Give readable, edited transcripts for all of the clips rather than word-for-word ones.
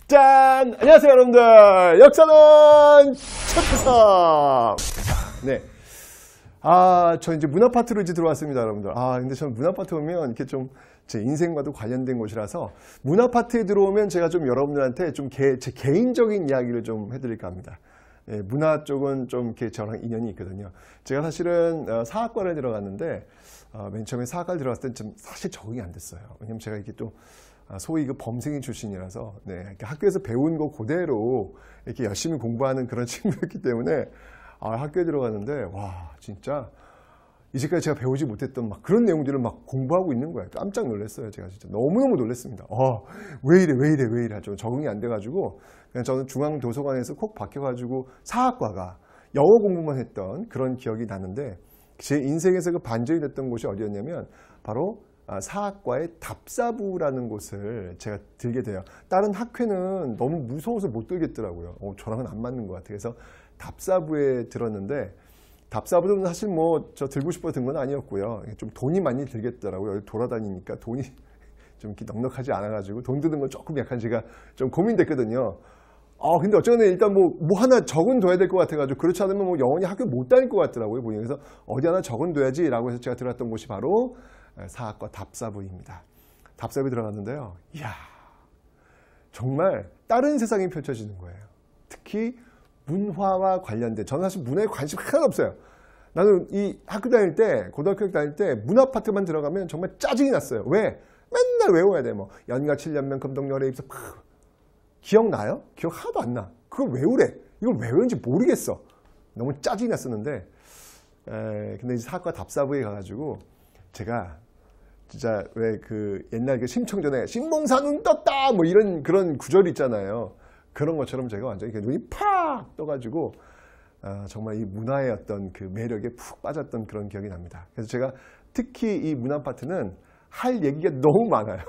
짠! 안녕하세요, 여러분들. 역사는 최태성. 네. 저 이제 문화파트로 이제 들어왔습니다, 여러분들. 근데 저는 문화파트 오면 이렇게 좀 제 인생과도 관련된 곳이라서 문화파트에 들어오면 제가 좀 여러분들한테 좀 제 개인적인 이야기를 좀 해드릴까 합니다. 예, 문화 쪽은 좀 이렇게 저랑 인연이 있거든요. 제가 사실은 사학과를 들어갔는데 맨 처음에 사학과를 들어갔을 땐 좀 사실 적응이 안 됐어요. 왜냐면 제가 이게 또 소위 그 범생인 출신이라서 학교에서 배운 거 그대로 이렇게 열심히 공부하는 그런 친구였기 때문에 학교에 들어갔는데 와 진짜 이제까지 제가 배우지 못했던 막 그런 내용들을 막 공부하고 있는 거예요. 깜짝 놀랐어요. 제가 진짜 너무너무 놀랐습니다. 왜 이래 좀 적응이 안 돼가지고 그냥 저는 중앙도서관에서 콕 박혀가지고 사학과가 영어 공부만 했던 그런 기억이 나는데 제 인생에서 그 반전이 됐던 곳이 어디였냐면 바로 사학과의 답사부라는 곳을 제가 들게 돼요. 다른 학회는 너무 무서워서 못 들겠더라고요. 저랑은 안 맞는 것 같아요. 그래서 답사부에 들었는데 답사부는 사실 뭐 저 들고 싶어 든 건 아니었고요. 좀 돈이 많이 들겠더라고요. 여기 돌아다니니까 돈이 좀 이렇게 넉넉하지 않아가지고 돈 드는 건 조금 약간 제가 좀 고민됐거든요. 근데 어쨌든 일단 뭐 하나 적은둬야 될 것 같아가지고 그렇지 않으면 뭐 영원히 학교 못 다닐 것 같더라고요. 그래서 어디 하나 적은둬야지라고 해서 제가 들어갔던 곳이 바로 사학과 답사부입니다. 답사부에 들어갔는데요. 이야 정말 다른 세상이 펼쳐지는 거예요. 특히 문화와 관련된 저는 사실 문화에 관심 하나도 없어요. 나는 이 학교 다닐 때 고등학교 다닐 때 문화 파트만 들어가면 정말 짜증이 났어요. 왜? 맨날 외워야 돼. 뭐 연가 7년면 금동열에 입사 기억나요? 기억 하나도 안 나. 그걸 외우래. 이걸 왜 외우는지 모르겠어. 너무 짜증이 났었는데 근데 이제 사학과 답사부에 가가지고 제가 진짜 왜 그 옛날 그 심청전에 신봉사 눈 떴다 뭐 이런 그런 구절이 있잖아요. 그런 것처럼 제가 완전히 눈이 팍 떠가지고 정말 이 문화의 어떤 그 매력에 푹 빠졌던 그런 기억이 납니다. 그래서 제가 특히 이 문화 파트는 할 얘기가 너무 많아요.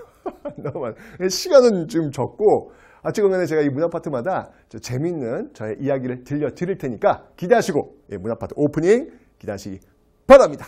너무 많아요. 시간은 좀 적고 어쨌거나 제가 이 문화 파트마다 재밌는 저의 이야기를 들려드릴 테니까 기대하시고 문화 파트 오프닝 기대하시기 바랍니다.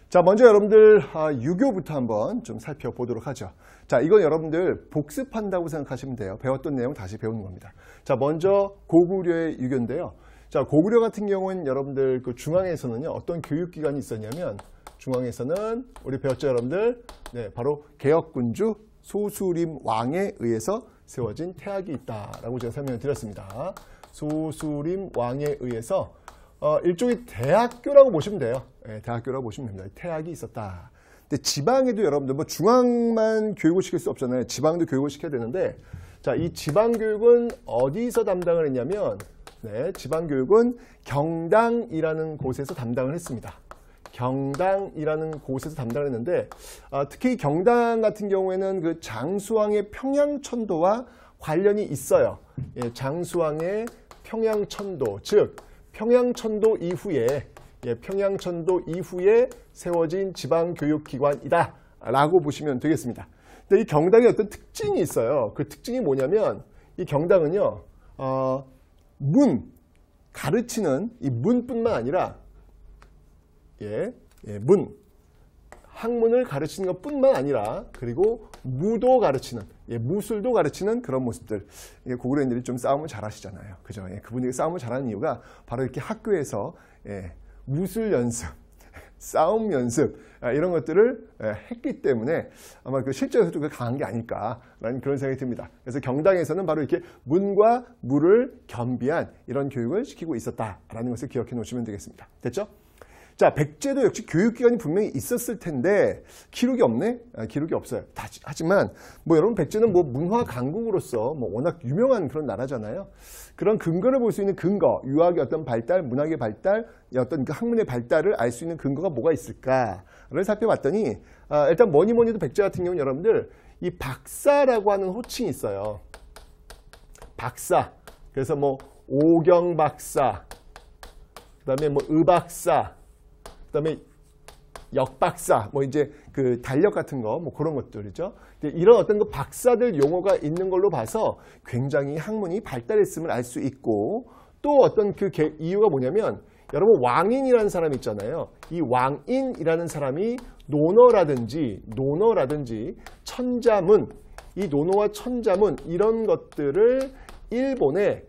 자, 먼저 여러분들 유교부터 한번 좀 살펴보도록 하죠. 자, 이건 여러분들 복습한다고 생각하시면 돼요. 배웠던 내용 다시 배우는 겁니다. 자, 먼저 고구려의 유교인데요. 자, 고구려 같은 경우는 여러분들 그 중앙에서는요, 어떤 교육기관이 있었냐면 중앙에서는 우리 배웠죠, 여러분들? 네, 바로 개혁군주 소수림 왕에 의해서 세워진 태학이 있다라고 제가 설명을 드렸습니다. 소수림 왕에 의해서 일종의 대학교라고 보시면 돼요. 네, 대학교라고 보시면 됩니다. 태학이 있었다. 근데 지방에도 여러분들 뭐 중앙만 교육을 시킬 수 없잖아요. 지방도 교육을 시켜야 되는데 자, 이 지방교육은 어디서 담당을 했냐면 지방교육은 경당이라는 곳에서 담당을 했습니다. 경당이라는 곳에서 담당을 했는데 특히 경당 같은 경우에는 그 장수왕의 평양천도와 관련이 있어요. 예, 장수왕의 평양천도, 즉 평양천도 이후에 세워진 지방교육기관이다 라고 보시면 되겠습니다. 근데 이 경당에 어떤 특징이 있어요. 그 특징이 뭐냐면 이 경당은요 가르치는 이 문뿐만 아니라 학문을 가르치는 것뿐만 아니라 그리고 무도 가르치는 무술도 가르치는 그런 모습들. 고구려인들이 좀 싸움을 잘하시잖아요. 그죠? 그분들이 싸움을 잘하는 이유가 바로 이렇게 학교에서 무술 연습, 싸움 연습 이런 것들을 했기 때문에 아마 그 실제로도 강한 게 아닐까라는 그런 생각이 듭니다. 그래서 경당에서는 바로 이렇게 문과 무를 겸비한 이런 교육을 시키고 있었다라는 것을 기억해 놓으시면 되겠습니다. 됐죠? 자, 백제도 역시 교육기관이 분명히 있었을 텐데 기록이 없네? 기록이 없어요. 하지만 뭐 여러분 백제는 뭐 문화 강국으로서 뭐 워낙 유명한 그런 나라잖아요. 그런 근거를 볼 수 있는 근거, 유학의 어떤 발달, 문학의 발달, 어떤 그 학문의 발달을 알 수 있는 근거가 뭐가 있을까를 살펴봤더니 일단 뭐니 해도 백제 같은 경우는 여러분들 이 박사라고 하는 호칭이 있어요. 박사. 그래서 뭐 오경박사, 그다음에 뭐 의박사, 그다음에 역박사, 뭐 이제 그 달력 같은 거, 뭐 그런 것들이죠. 이런 어떤 그 박사들 용어가 있는 걸로 봐서 굉장히 학문이 발달했음을 알 수 있고 또 어떤 그 이유가 뭐냐면 여러분 왕인이라는 사람이 있잖아요. 이 왕인이라는 사람이 논어라든지 천자문, 이 논어와 천자문 이런 것들을 일본에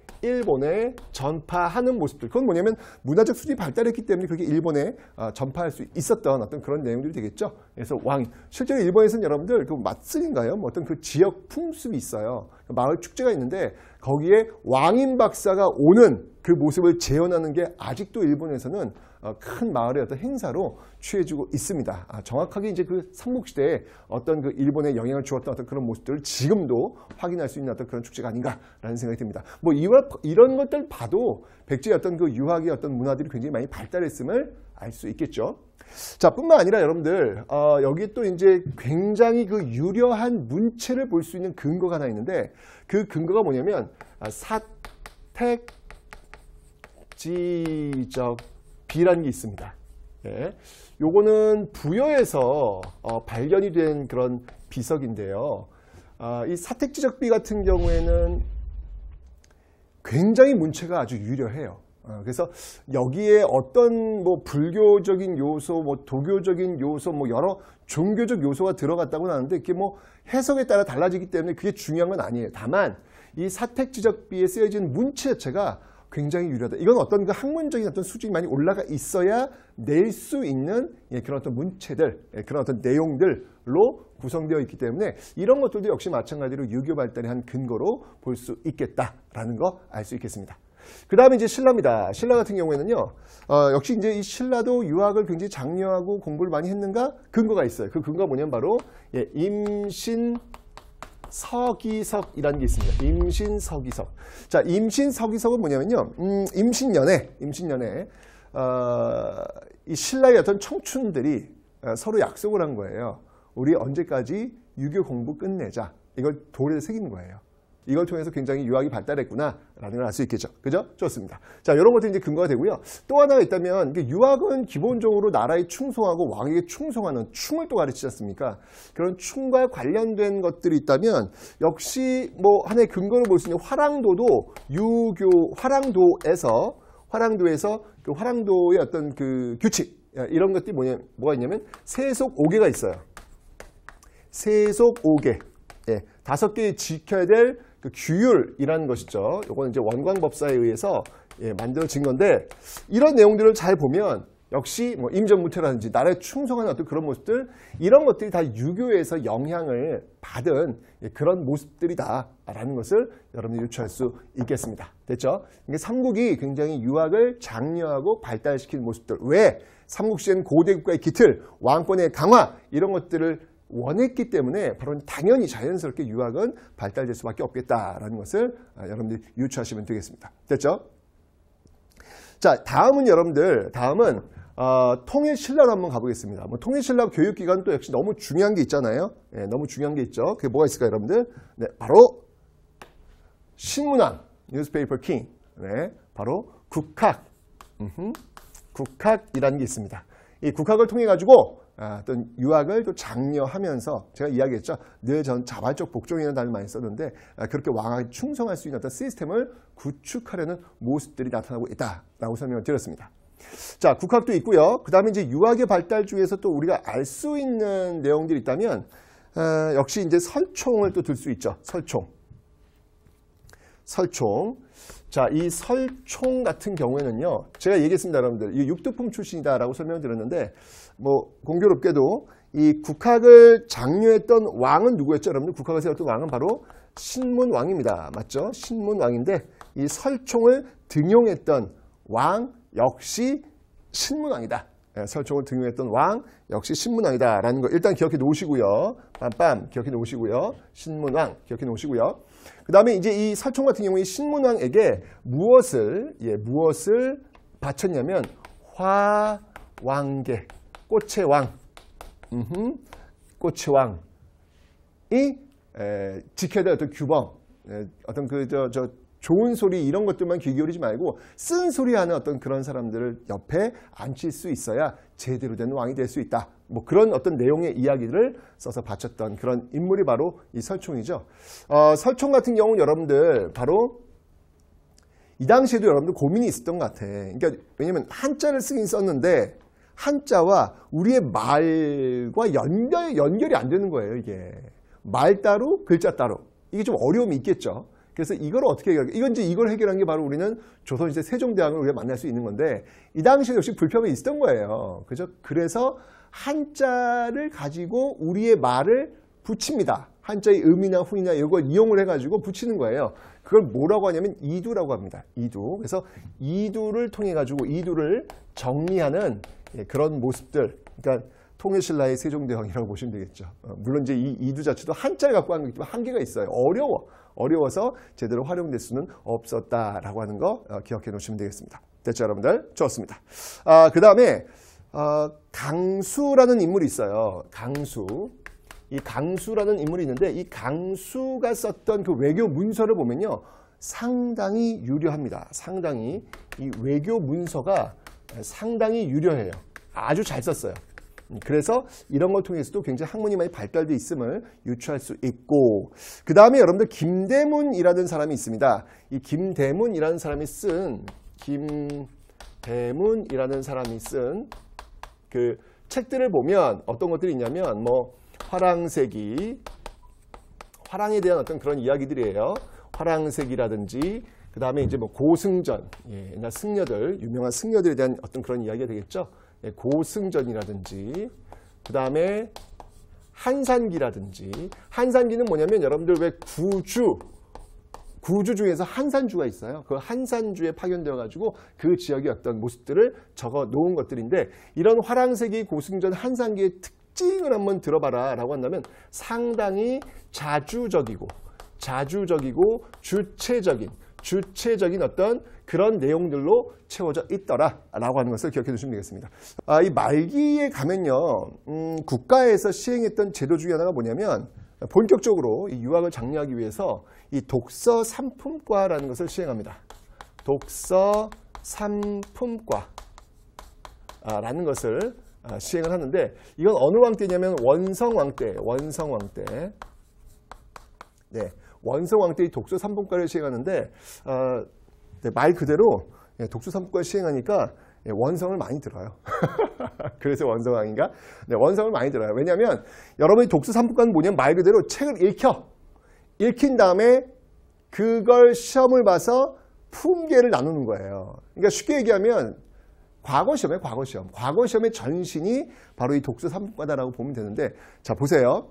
전파하는 모습들. 그건 뭐냐면 문화적 수준이 발달했기 때문에 그게 일본에 전파할 수 있었던 어떤 그런 내용들이 되겠죠. 그래서 실제로 일본에서는 여러분들 그 마쓰리인가요? 뭐 어떤 그 지역 풍습이 있어요. 마을 축제가 있는데 거기에 왕인 박사가 오는 그 모습을 재현하는 게 아직도 일본에서는 큰 마을의 어떤 행사로 취해지고 있습니다. 정확하게 이제 그 삼국시대에 어떤 그 일본에 영향을 주었던 어떤 그런 모습들을 지금도 확인할 수 있는 어떤 그런 축제가 아닌가라는 생각이 듭니다. 뭐 이런 것들 봐도 백제의 어떤 그 유학의 어떤 문화들이 굉장히 많이 발달했음을 알 수 있겠죠. 자, 뿐만 아니라 여러분들 여기 또 이제 굉장히 그 유려한 문체를 볼 수 있는 근거가 하나 있는데 그 근거가 뭐냐면 사택지적비라는 게 있습니다. 예. 요거는 부여에서 발견이 된 그런 비석인데요. 이 사택지적비 같은 경우에는 굉장히 문체가 아주 유려해요. 그래서 여기에 어떤 뭐 불교적인 요소, 뭐 도교적인 요소, 뭐 여러 종교적 요소가 들어갔다고는 하는데 이게 뭐 해석에 따라 달라지기 때문에 그게 중요한 건 아니에요. 다만 이 사택지적비에 쓰여진 문체 자체가 굉장히 유려하다. 이건 어떤 그 학문적인 어떤 수준이 많이 올라가 있어야 낼 수 있는 그런 어떤 문체들, 그런 어떤 내용들로 구성되어 있기 때문에 이런 것들도 역시 마찬가지로 유교 발달의 한 근거로 볼 수 있겠다라는 거 알 수 있겠습니다. 그 다음에 이제 신라입니다. 신라 같은 경우에는요, 역시 이제 이 신라도 유학을 굉장히 장려하고 공부를 많이 했는가? 근거가 있어요. 그 근거가 뭐냐면 바로 임신서기석이라는 게 있습니다. 임신서기석. 자, 임신서기석은 뭐냐면요, 임신연애, 이 신라의 어떤 청춘들이 서로 약속을 한 거예요. 우리 언제까지 유교 공부 끝내자. 이걸 돌에 새기는 거예요. 이걸 통해서 굉장히 유학이 발달했구나라는 걸 알 수 있겠죠. 그죠? 좋습니다. 자, 이런 것들이 이제 근거가 되고요. 또 하나가 있다면, 유학은 기본적으로 나라에 충성하고 왕에게 충성하는 충을 또 가르치지 않습니까? 그런 충과 관련된 것들이 있다면, 역시 뭐 하나의 근거를 볼 수 있는 화랑도도 화랑도에서 그 화랑도의 어떤 그 규칙, 이런 것들이 뭐가 있냐면, 세속 5개가 있어요. 세속 5개. 5개의 지켜야 될 그 규율이라는 것이죠. 이거는 이제 원광법사에 의해서 만들어진 건데, 이런 내용들을 잘 보면 역시 뭐 임전무태라든지 나라에 충성하는 어떤 그런 모습들, 이런 것들이 다 유교에서 영향을 받은 그런 모습들이다라는 것을 여러분들이 유추할 수 있겠습니다. 됐죠? 이게 삼국이 굉장히 유학을 장려하고 발달시키는 모습들. 왜? 삼국시대는 고대국가의 기틀, 왕권의 강화, 이런 것들을 원했기 때문에 바로 당연히 자연스럽게 유학은 발달될 수밖에 없겠다라는 것을 여러분들이 유추하시면 되겠습니다. 됐죠? 자, 다음은 통일신라로 한번 가보겠습니다. 뭐 통일신라 교육기관 또 역시 너무 중요한 게 있잖아요. 너무 중요한 게 있죠. 그게 뭐가 있을까요, 여러분들? 네, 바로 신문왕, 뉴스페이퍼 킹. 네, 바로 국학. 국학이라는 게 있습니다. 이 국학을 통해 가지고 어떤 유학을 또 장려하면서, 제가 이야기했죠. 늘 전 자발적 복종이라는 단어를 많이 썼는데, 그렇게 왕에게 충성할 수 있는 어떤 시스템을 구축하려는 모습들이 나타나고 있다라고 설명을 드렸습니다. 자, 국학도 있고요. 그 다음에 이제 유학의 발달 중에서 또 우리가 알 수 있는 내용들이 있다면, 역시 이제 설총을 또 들 수 있죠. 설총. 자, 이 설총 같은 경우에는요, 제가 얘기했습니다, 여러분들. 이 육두품 출신이다라고 설명을 드렸는데, 뭐 공교롭게도 이 국학을 장려했던 왕은 누구였죠, 여러분들? 국학을 세웠던 왕은 바로 신문왕입니다. 맞죠? 신문왕인데, 이 설총을 등용했던 왕 역시 신문왕이다. 설총을 등용했던 왕 역시 신문왕이다라는 거 일단 기억해 놓으시고요. 빰빰 기억해 놓으시고요. 신문왕 기억해 놓으시고요. 그 다음에 이제 이 설총 같은 경우에 신문왕에게 무엇을 바쳤냐면 화왕계, 꽃의 왕, 꽃의 왕이 지켜야 될 어떤 규범, 어떤 좋은 소리 이런 것들만 귀 기울이지 말고 쓴소리하는 어떤 그런 사람들을 옆에 앉힐 수 있어야 제대로 된 왕이 될 수 있다. 뭐 그런 어떤 내용의 이야기를 써서 바쳤던 그런 인물이 바로 이 설총이죠. 설총 같은 경우는 여러분들 바로 이 당시에도 여러분들 고민이 있었던 것 같아. 그러니까 왜냐면 한자를 쓰긴 썼는데 한자와 우리의 말과 연결이 안 되는 거예요, 이게. 말 따로, 글자 따로. 이게 좀 어려움이 있겠죠. 그래서 이걸 어떻게 해결할까? 이걸 해결한 게 바로 우리는 조선시대 세종대왕을 우리가 만날 수 있는 건데 이 당시에 역시 불평이 있었던 거예요. 그죠? 그래서 한자를 가지고 우리의 말을 붙입니다. 한자의 음이나 훈이나 이걸 이용을 해가지고 붙이는 거예요. 그걸 뭐라고 하냐면 이두라고 합니다. 이두. 그래서 이두를 통해 가지고 이두를 정리하는 그런 모습들. 그러니까 통일신라의 세종대왕이라고 보시면 되겠죠. 물론 이제 이 이두 자체도 한자를 갖고 하는 거기 때문에 한계가 있어요. 어려워서 제대로 활용될 수는 없었다라고 하는 거 기억해 놓으시면 되겠습니다. 됐죠, 여러분들? 좋습니다. 그 다음에 강수라는 인물이 있어요. 이 강수라는 인물이 있는데 이 강수가 썼던 그 외교 문서를 보면요. 상당히 유려합니다. 상당히 이 외교 문서가 상당히 유려해요. 아주 잘 썼어요. 그래서 이런 걸 통해서도 굉장히 학문이 많이 발달되어 있음을 유추할 수 있고 그 다음에 여러분들 김대문이라는 사람이 있습니다. 이 김대문이라는 사람이 쓴 그 책들을 보면 어떤 것들이 있냐면 뭐 화랑세기, 화랑에 대한 어떤 그런 이야기들이에요. 화랑세기라든지 그 다음에 이제 뭐 고승전, 옛날 승려들, 유명한 승려들에 대한 어떤 그런 이야기가 되겠죠. 고승전이라든지 그 다음에 한산기라든지 한산기는 뭐냐면 여러분들 왜 구주 중에서 한산주가 있어요. 그 한산주에 파견되어 가지고 그 지역의 어떤 모습들을 적어 놓은 것들인데 이런 화랑세기, 고승전, 한산기의 특징을 한번 들어봐라 라고 한다면 상당히 자주적이고 주체적인 어떤 그런 내용들로 채워져 있더라 라고 하는 것을 기억해 두시면 되겠습니다. 이 말기에 가면요 국가에서 시행했던 제도 중에 하나가 뭐냐면 본격적으로 이 유학을 장려하기 위해서 이 독서 삼품과라는 것을 시행합니다. 독서 삼품과라는 것을 시행을 하는데 이건 어느 왕 때냐면 원성왕 때. 네, 원성왕 때 이 독서 삼품과를 시행하는데 말 그대로 독서 삼품과를 시행하니까 원성을 많이 들어요. 그래서 원성왕인가? 네, 원성을 많이 들어요. 왜냐하면 여러분이 독서 삼품과는 뭐냐면 말 그대로 책을 읽힌 다음에 그걸 시험을 봐서 품계를 나누는 거예요. 그러니까 쉽게 얘기하면 과거 시험의 전신이 바로 이 독서 삼품과다라고 보면 되는데 자 보세요.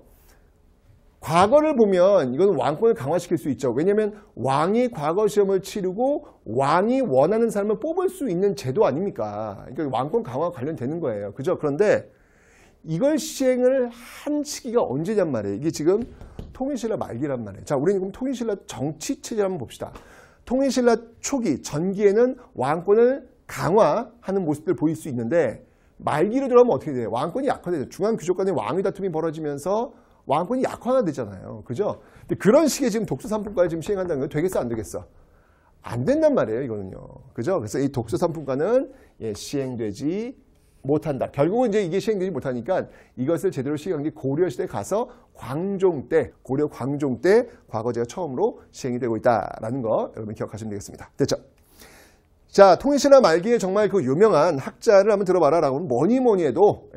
과거를 보면 이건 왕권을 강화시킬 수 있죠. 왜냐하면 왕이 과거 시험을 치르고 왕이 원하는 사람을 뽑을 수 있는 제도 아닙니까? 그러니까 왕권 강화와 관련되는 거예요. 그죠? 그런데 이걸 시행을 한 시기가 언제냔 말이에요. 이게 지금 통일신라 말기란 말이에요. 자, 우리는 그럼 통일신라 정치체제를 한번 봅시다. 통일신라 초기, 전기에는 왕권을 강화하는 모습들 보일 수 있는데 말기로 들어가면 어떻게 돼요? 왕권이 약화되죠. 중앙귀족 간의 왕위 다툼이 벌어지면서 왕권이 약화가 되잖아요. 그죠? 근데 그런 식의 지금 독서 삼품과를 지금 시행한다는 건 되겠어, 안 되겠어? 안 된단 말이에요, 이거는요. 그죠? 그래서 이 독서 삼품과는 시행되지 못한다. 결국은 이제 이게 시행되지 못하니까 이것을 제대로 시행한 게 고려시대에 가서 광종 때, 고려 광종 때 과거제가 처음으로 시행이 되고 있다라는 거 여러분 기억하시면 되겠습니다. 됐죠? 자, 통일신라 말기에 정말 그 유명한 학자를 한번 들어봐라 라고 하면 뭐니 해도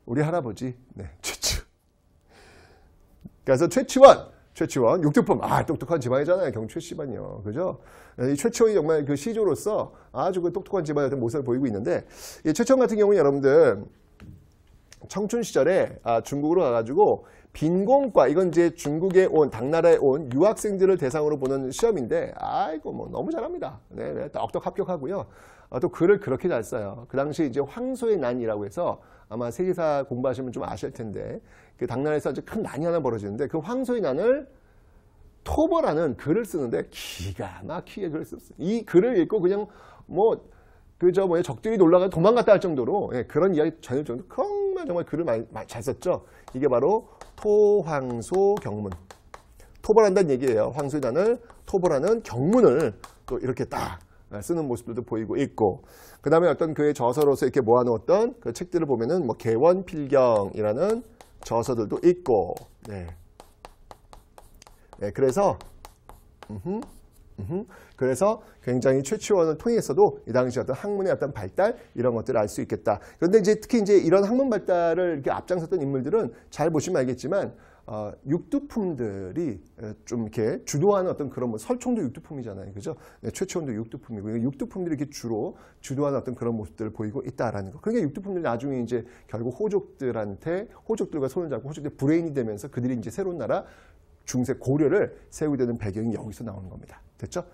우리 할아버지, 최치. 그래서 최치원, 육두품, 똑똑한 집안이잖아요. 경주 최씨반이요. 그죠? 이 최치원이 정말 그 시조로서 아주 그 똑똑한 집안의 어떤 모습을 보이고 있는데, 이 최치원 같은 경우는 여러분들 청춘 시절에 중국으로 가가지고 빈공과, 이건 이제 중국에 온, 당나라에 온 유학생들을 대상으로 보는 시험인데, 아이고, 뭐 너무 잘합니다. 네, 떡떡 합격하고요. 또 글을 그렇게 잘 써요. 그 당시 이제 황소의 난이라고 해서 아마 세계사 공부하시면 좀 아실 텐데, 그 당나라에서 아주 큰 난이 하나 벌어지는데 그 황소의 난을 토벌하는 글을 쓰는데 기가 막히게 글을 썼어요. 이 글을 읽고 그냥 적들이 놀라가 도망갔다 할 정도로 그런 이야기 전할 정도로 정말 글을 많이 잘 썼죠. 이게 바로 토황소 경문. 토벌한다는 얘기예요. 황소의 난을 토벌하는 경문을 또 이렇게 딱 쓰는 모습들도 보이고 있고, 그 다음에 어떤 그의 저서로서 이렇게 모아놓았던 그 책들을 보면은 개원필경이라는 저서들도 있고, 그래서 그래서 굉장히 최치원을 통해서도 이 당시 어떤 학문의 어떤 발달 이런 것들을 알 수 있겠다. 그런데 이제 특히 이제 이런 학문 발달을 이렇게 앞장섰던 인물들은 잘 보시면 알겠지만 육두품들이 좀 이렇게 주도하는 어떤 그런 뭐 설총도 육두품이잖아요, 그죠? 네, 최치원도 육두품이고 육두품들이 이렇게 주로 주도하는 어떤 그런 모습들을 보이고 있다라는 거. 그러니까 육두품들이 나중에 이제 결국 호족들과 손을 잡고 호족들 브레인이 되면서 그들이 이제 새로운 나라 중세 고려를 세우게 되는 배경이 여기서 나오는 겁니다. 됐죠?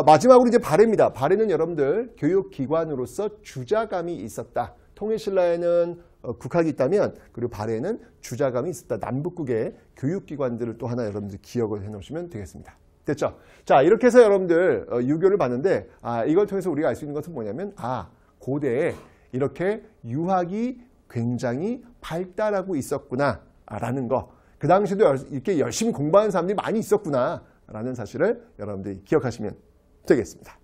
마지막으로 이제 발해입니다. 발해는 여러분들 교육기관으로서 주자감이 있었다. 통일신라에는 국학이 있다면 그리고 발해는 주자감이 있었다. 남북국의 교육기관들을 또 하나 여러분들 기억을 해놓으시면 되겠습니다. 됐죠? 자, 이렇게 해서 여러분들 유교를 봤는데 이걸 통해서 우리가 알 수 있는 것은 뭐냐면 고대에 이렇게 유학이 굉장히 발달하고 있었구나 라는 거. 그 당시에도 이렇게 열심히 공부하는 사람들이 많이 있었구나 라는 사실을 여러분들이 기억하시면 되겠습니다.